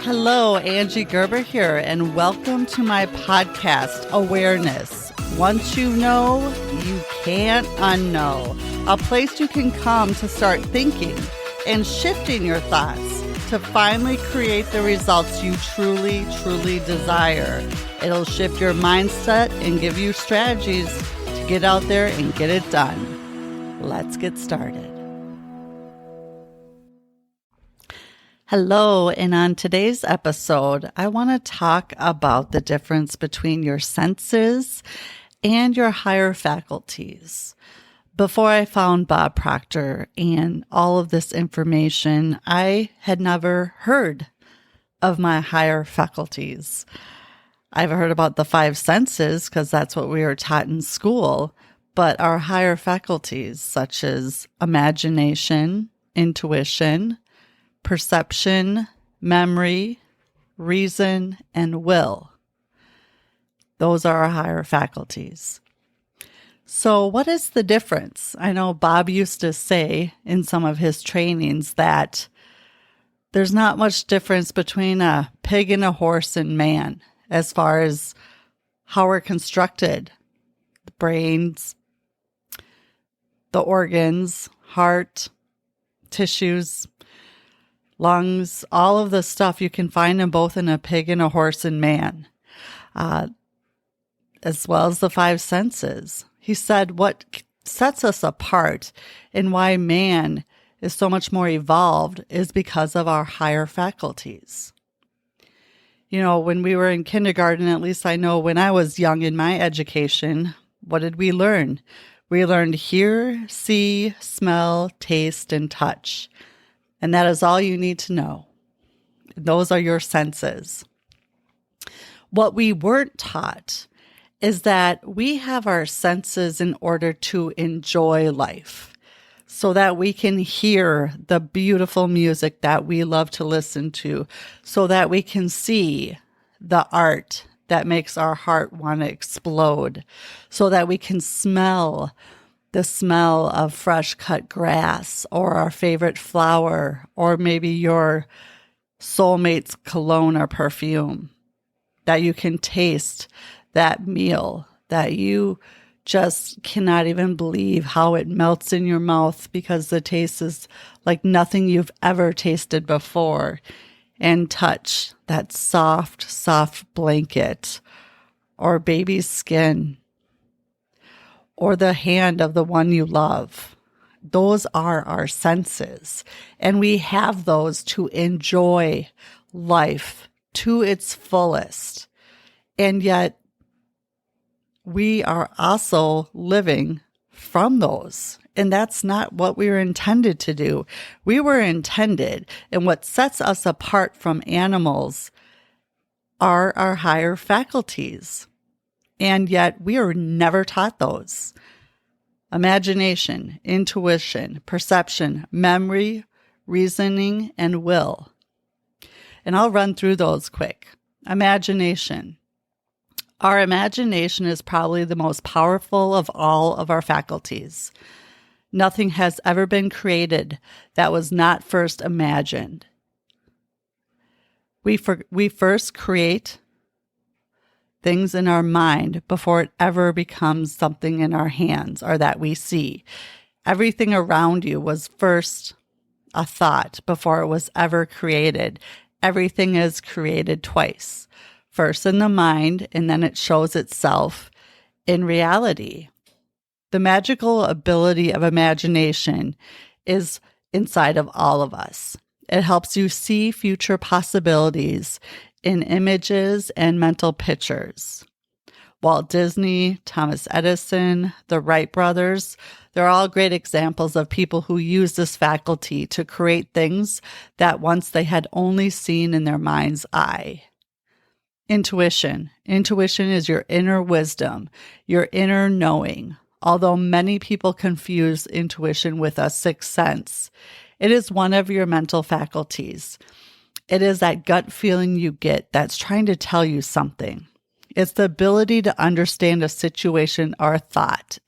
Hello, Angie Gerber here, and welcome to my podcast, Awareness. Once you know, you can't unknow. A place you can come to start thinking and shifting your thoughts to finally create the results you truly, truly desire. It'll shift your mindset and give you strategies to get out there and get it done. Let's get started. Hello, and on today's episode, I want to talk about the difference between your senses and your higher faculties. Before I found Bob Proctor and all of this information, I had never heard of my higher faculties. I've heard about the five senses because that's what we were taught in school, but our higher faculties, such as imagination, intuition, perception, memory, reason, and will. Those are our higher faculties. So what is the difference? I know Bob used to say in some of his trainings that there's not much difference between a pig and a horse and man as far as how we're constructed. The brains, the organs, heart, tissues, lungs, all of the stuff you can find them both in a pig and a horse and man, as well as the five senses. He said what sets us apart and why man is so much more evolved is because of our higher faculties. You know, when we were in kindergarten, at least I know when I was young in my education, what did we learn? We learned hear, see, smell, taste, and touch. And that is all you need to know. Those are your senses. What we weren't taught is that we have our senses in order to enjoy life, so that we can hear the beautiful music that we love to listen to, so that we can see the art that makes our heart want to explode, so that we can smell the smell of fresh cut grass or our favorite flower or maybe your soulmate's cologne or perfume, that you can taste that meal that you just cannot even believe how it melts in your mouth because the taste is like nothing you've ever tasted before, and touch that soft, soft blanket or baby's skin, or the hand of the one you love. Those are our senses, and we have those to enjoy life to its fullest. And yet, we are also living from those, and that's not what we were intended to do. We were intended, and what sets us apart from animals are our higher faculties. And yet we are never taught those. Imagination, intuition, perception, memory, reasoning, and will. And I'll run through those quick. Imagination. Our imagination is probably the most powerful of all of our faculties. Nothing has ever been created that was not first imagined. We first create things in our mind before it ever becomes something in our hands or that we see. Everything around you was first a thought before it was ever created. Everything is created twice. First in the mind, and then it shows itself in reality. The magical ability of imagination is inside of all of us. It helps you see future possibilities in images and mental pictures. Walt Disney, Thomas Edison, the Wright brothers, they're all great examples of people who use this faculty to create things that once they had only seen in their mind's eye. Intuition. Intuition is your inner wisdom, your inner knowing. Although many people confuse intuition with a sixth sense, it is one of your mental faculties. It is that gut feeling you get that's trying to tell you something. It's the ability to understand a situation or a thought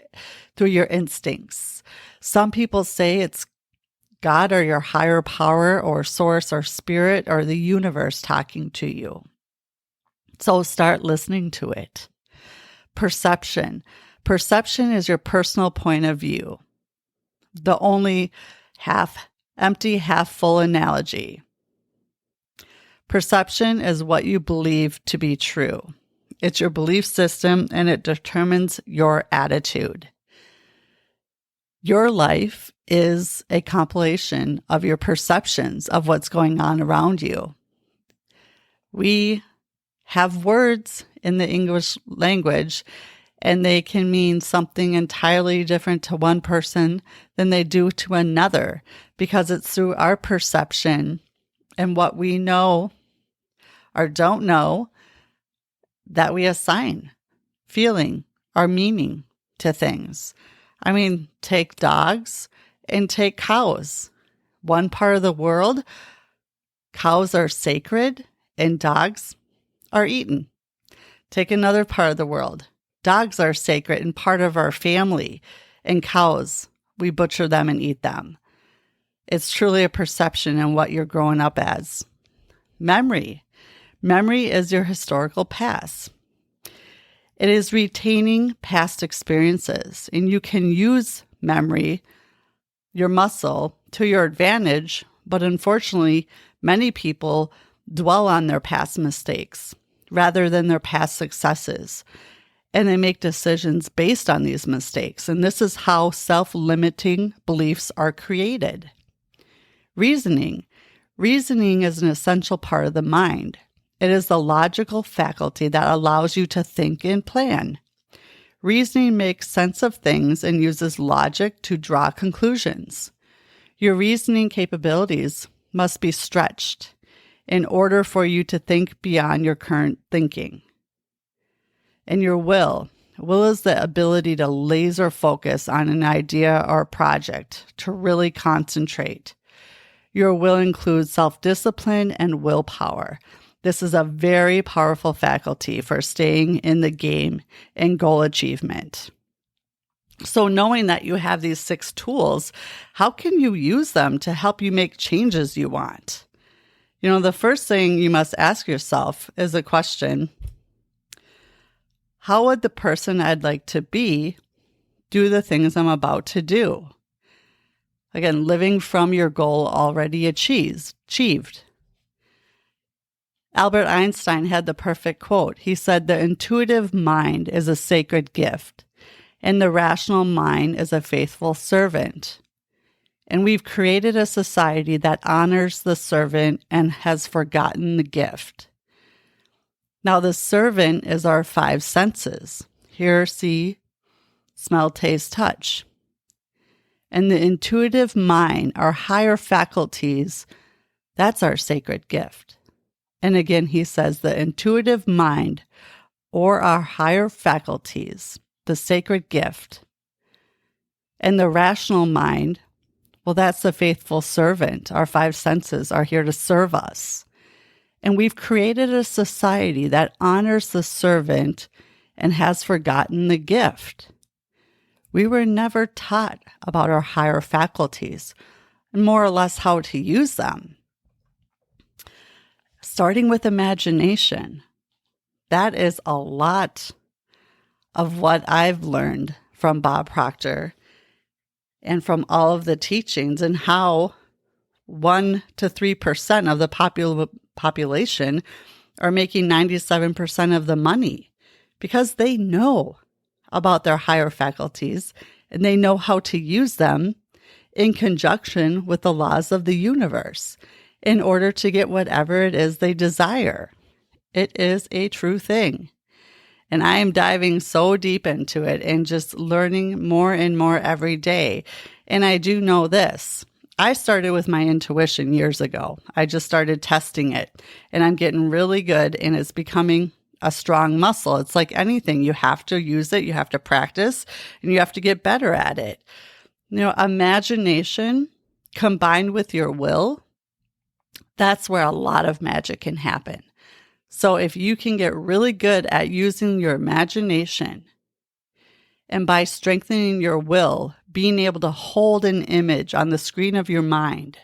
through your instincts. Some people say it's God or your higher power or source or spirit or the universe talking to you. So start listening to it. Perception. Perception is your personal point of view. The only half empty, half full analogy. Perception is what you believe to be true. It's your belief system and it determines your attitude. Your life is a compilation of your perceptions of what's going on around you. We have words in the English language, and they can mean something entirely different to one person than they do to another, because it's through our perception and what we know or don't know that we assign feeling or meaning to things. I mean, take dogs and take cows. One part of the world, cows are sacred and dogs are eaten. Take another part of the world. Dogs are sacred and part of our family, and cows, we butcher them and eat them. It's truly a perception in what you're growing up as. Memory. Memory is your historical past. It is retaining past experiences, and you can use memory, your muscle, to your advantage, but unfortunately, many people dwell on their past mistakes rather than their past successes, and they make decisions based on these mistakes, and this is how self-limiting beliefs are created. Reasoning. Reasoning is an essential part of the mind. It is the logical faculty that allows you to think and plan. Reasoning makes sense of things and uses logic to draw conclusions. Your reasoning capabilities must be stretched in order for you to think beyond your current thinking. And your will. Will is the ability to laser focus on an idea or project, to really concentrate. Your will includes self-discipline and willpower. This is a very powerful faculty for staying in the game and goal achievement. So knowing that you have these 6 tools, how can you use them to help you make changes you want? You know, the first thing you must ask yourself is the question, how would the person I'd like to be do the things I'm about to do? Again, living from your goal already achieved. Albert Einstein had the perfect quote. He said, "The intuitive mind is a sacred gift, and the rational mind is a faithful servant." And we've created a society that honors the servant and has forgotten the gift. Now, the servant is our 5 senses: hear, see, smell, taste, touch. And the intuitive mind, our higher faculties, that's our sacred gift. And again, he says the intuitive mind or our higher faculties, the sacred gift. And the rational mind, well, that's the faithful servant. Our 5 senses are here to serve us. And we've created a society that honors the servant and has forgotten the gift. We were never taught about our higher faculties and more or less how to use them. Starting with imagination, that is a lot of what I've learned from Bob Proctor and from all of the teachings, and how 1 to 3% of the population are making 97% of the money because they know about their higher faculties and they know how to use them in conjunction with the laws of the universe in order to get whatever it is they desire. It is a true thing. And I am diving so deep into it and just learning more and more every day. And I do know this. I started with my intuition years ago. I just started testing it, and I'm getting really good, and it's becoming a strong muscle. It's like anything. You have to use it, you have to practice, and you have to get better at it. You know, imagination combined with your will, that's where a lot of magic can happen. So if you can get really good at using your imagination, and by strengthening your will, being able to hold an image on the screen of your mind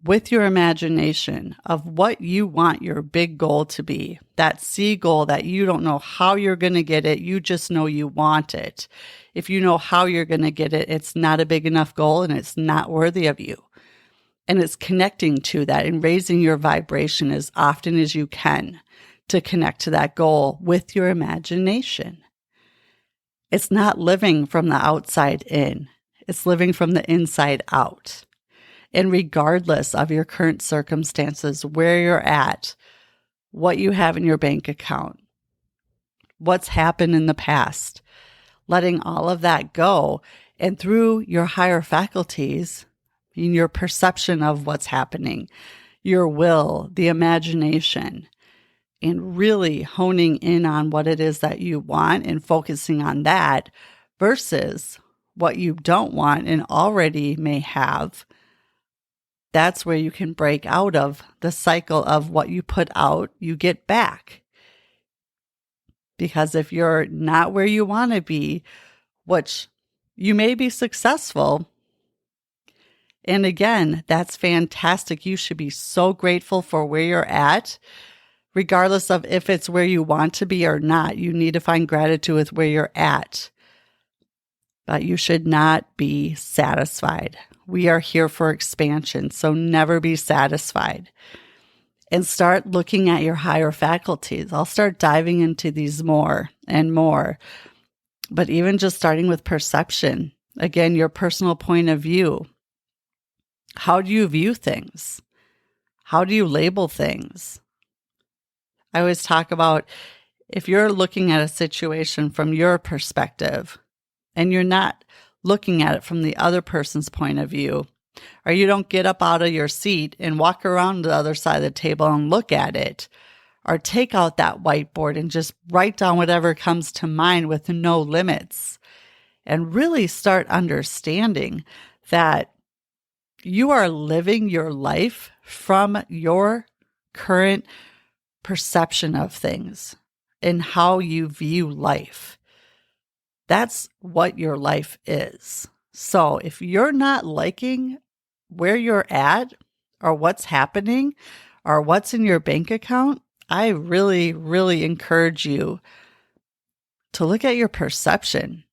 with your imagination of what you want your big goal to be, that C goal that you don't know how you're going to get it, you just know you want it. If you know how you're going to get it, it's not a big enough goal and it's not worthy of you. And it's connecting to that and raising your vibration as often as you can to connect to that goal with your imagination. It's not living from the outside in. It's living from the inside out. And regardless of your current circumstances, where you're at, what you have in your bank account, what's happened in the past, letting all of that go. And through your higher faculties, in your perception of what's happening, your will, the imagination, and really honing in on what it is that you want and focusing on that versus what you don't want and already may have, that's where you can break out of the cycle of what you put out, you get back. Because if you're not where you want to be, which you may be successful, and again, that's fantastic. You should be so grateful for where you're at, regardless of if it's where you want to be or not. You need to find gratitude with where you're at. But you should not be satisfied. We are here for expansion, so never be satisfied. And start looking at your higher faculties. I'll start diving into these more and more. But even just starting with perception, again, your personal point of view. How do you view things? How do you label things? I always talk about if you're looking at a situation from your perspective and you're not looking at it from the other person's point of view, or you don't get up out of your seat and walk around to the other side of the table and look at it, or take out that whiteboard and just write down whatever comes to mind with no limits, and really start understanding that you are living your life from your current perception of things and how you view life. That's what your life is. So if you're not liking where you're at or what's happening or what's in your bank account, I really, really encourage you to look at your perception,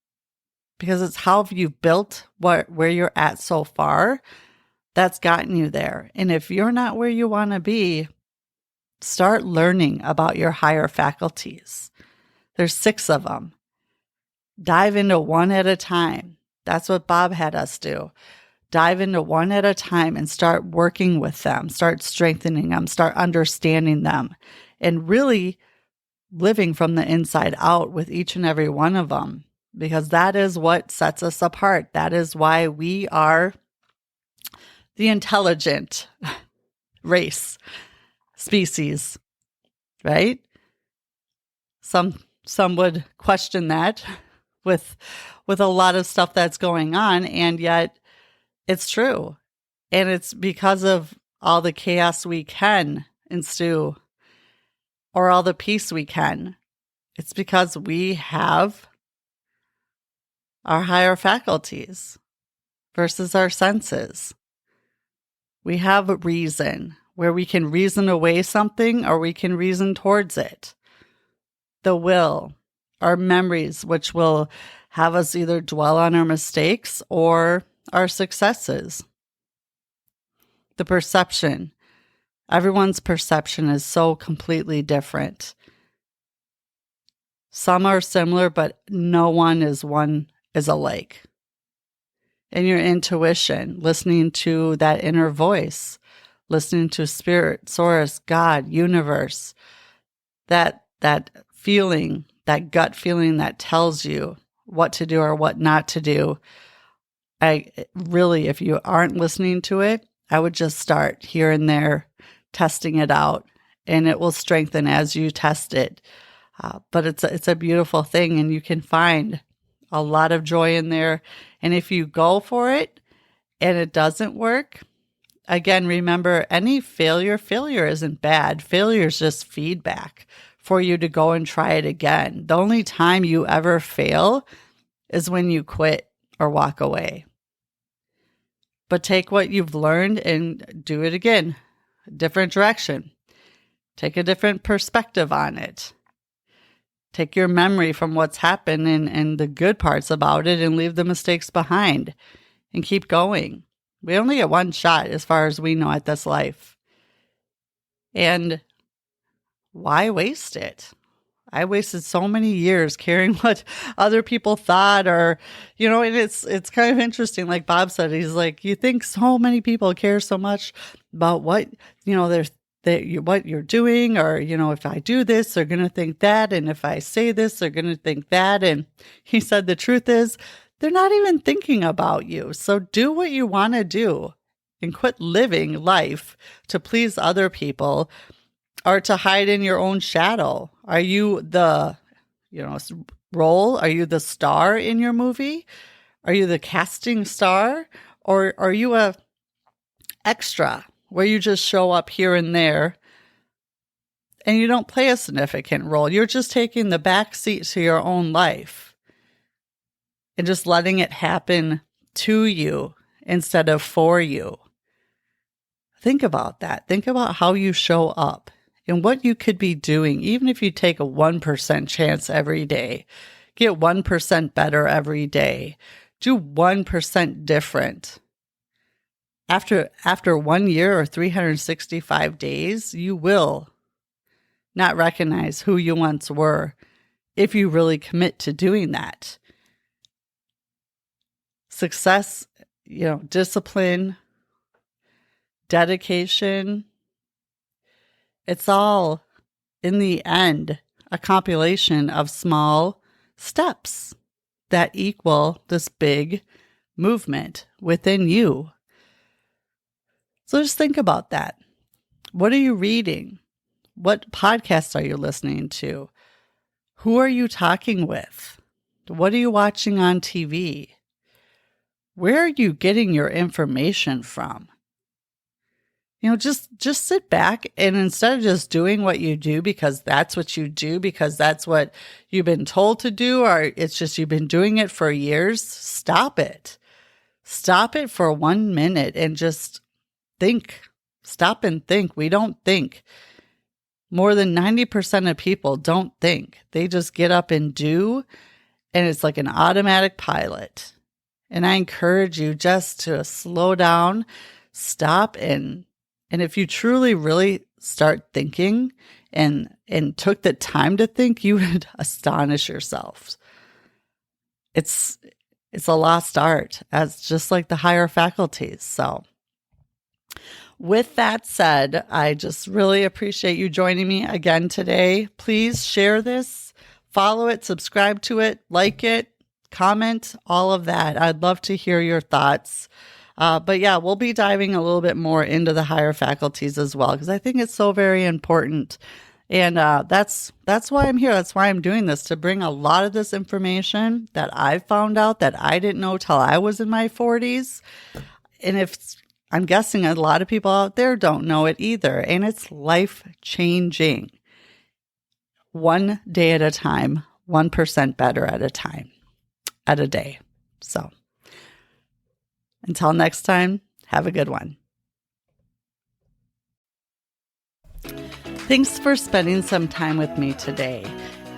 because it's how you've built where you're at so far that's gotten you there. And if you're not where you want to be, start learning about your higher faculties. There's 6 of them. Dive into one at a time. That's what Bob had us do. Dive into one at a time and start working with them, start strengthening them, start understanding them, and really living from the inside out with each and every one of them, because that is what sets us apart. That is why we are the intelligent race, species, right? Some would question that with a lot of stuff that's going on, and yet it's true. And it's because of all the chaos we can ensue or all the peace we can. It's because we have our higher faculties versus our senses. We have a reason where we can reason away something or we can reason towards it. The will, our memories, which will have us either dwell on our mistakes or our successes. The perception. Everyone's perception is so completely different. Some are similar, but no one is alike. And your intuition, listening to that inner voice, listening to spirit, source, God, universe, that feeling, that gut feeling that tells you what to do or what not to do. If you aren't listening to it, I would just start here and there testing it out, and it will strengthen as you test it. But it's a beautiful thing, and you can find a lot of joy in there. And if you go for it and it doesn't work, again, remember, any failure isn't bad. Failure is just feedback for you to go and try it again. The only time you ever fail is when you quit or walk away. But take what you've learned and do it again. Different direction. Take a different perspective on it. Take your memory from what's happened and the good parts about it and leave the mistakes behind and keep going. We only get one shot as far as we know at this life. And why waste it? I wasted so many years caring what other people thought and it's kind of interesting. Like Bob said, he's like, you think so many people care so much about what, what you're doing, or, if I do this, they're going to think that. And if I say this, they're going to think that. And he said, the truth is they're not even thinking about you. So do what you want to do and quit living life to please other people or to hide in your own shadow. Are you the, role? Are you the star in your movie? Are you the casting star? Or are you a extra where you just show up here and there and you don't play a significant role? You're just taking the back seat to your own life and just letting it happen to you instead of for you. Think about that. Think about how you show up and what you could be doing, even if you take a 1% chance every day. Get 1% better every day. Do 1% different. After 1 year or 365 days, you will not recognize who you once were if you really commit to doing that. Success, discipline, dedication, it's all, in the end, a compilation of small steps that equal this big movement within you. So just think about that. What are you reading? What podcasts are you listening to? Who are you talking with? What are you watching on TV? Where are you getting your information from? Just sit back, and instead of just doing what you do because that's what you do, because that's what you've been told to do, or it's just you've been doing it for years, stop it. Stop it for 1 minute and just think. Stop and think. We don't think. More than 90% of people don't think. They just get up and do, and it's like an automatic pilot. And I encourage you just to slow down, stop, and if you truly, really start thinking and took the time to think, you would astonish yourselves. It's a lost art, as just like the higher faculties. So with that said, I just really appreciate you joining me again today. Please share this, follow it, subscribe to it, like it, comment, all of that. I'd love to hear your thoughts. But yeah, we'll be diving a little bit more into the higher faculties as well, because I think it's so very important. And that's why I'm here. That's why I'm doing this, to bring a lot of this information that I found out that I didn't know till I was in my 40s. And I'm guessing a lot of people out there don't know it either. And it's life-changing. 1 day at a time, 1% better at a time, at a day. So until next time, have a good one. Thanks for spending some time with me today.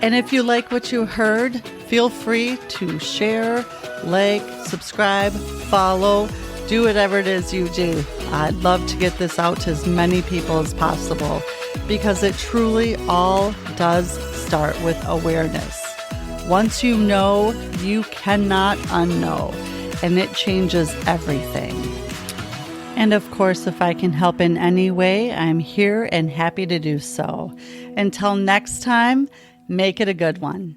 And if you like what you heard, feel free to share, like, subscribe, follow, do whatever it is you do. I'd love to get this out to as many people as possible, because it truly all does start with awareness. Once you know, you cannot unknow. And it changes everything. And of course, if I can help in any way, I'm here and happy to do so. Until next time, make it a good one.